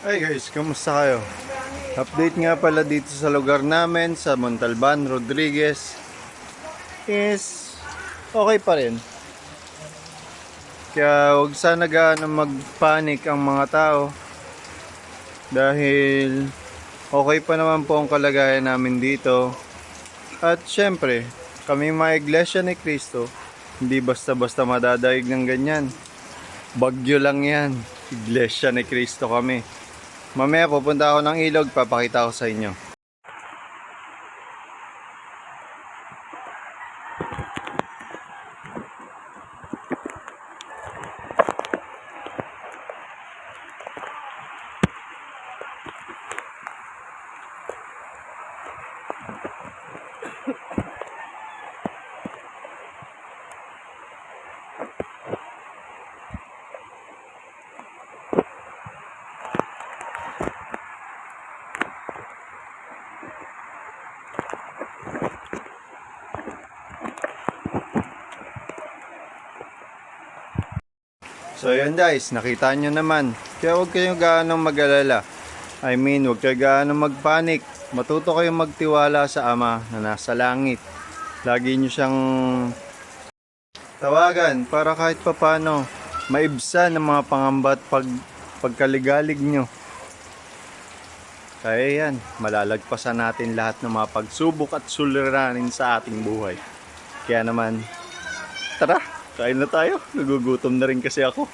Hey guys, kamusta kayo? Update nga pala dito sa lugar namin sa Montalban, Rodriguez is okay pa rin. Kaya huwag sana gaano mag-panic ang mga tao dahil okay pa naman po ang kalagayan namin dito. At syempre, kami mga Iglesia ni Cristo, hindi basta-basta madadaig ng ganyan. Bagyo lang yan. Iglesia ni Cristo kami. Mamaya pupunta ako ng ilog, papakita ko sa inyo. So yun guys, nakita nyo naman. Kaya huwag kayong gaanong mag-alala. Huwag kayong gaanong mag-panic. Matuto kayong magtiwala sa Ama na nasa langit. Lagi nyo siyang tawagan para kahit papano maibsan ng mga pangamba at pagkaligalig nyo. Kaya yan, malalagpasan natin lahat ng mga pagsubok at suliranin sa ating buhay. Kaya naman, tara, kain na tayo. Nagugutom na rin kasi ako.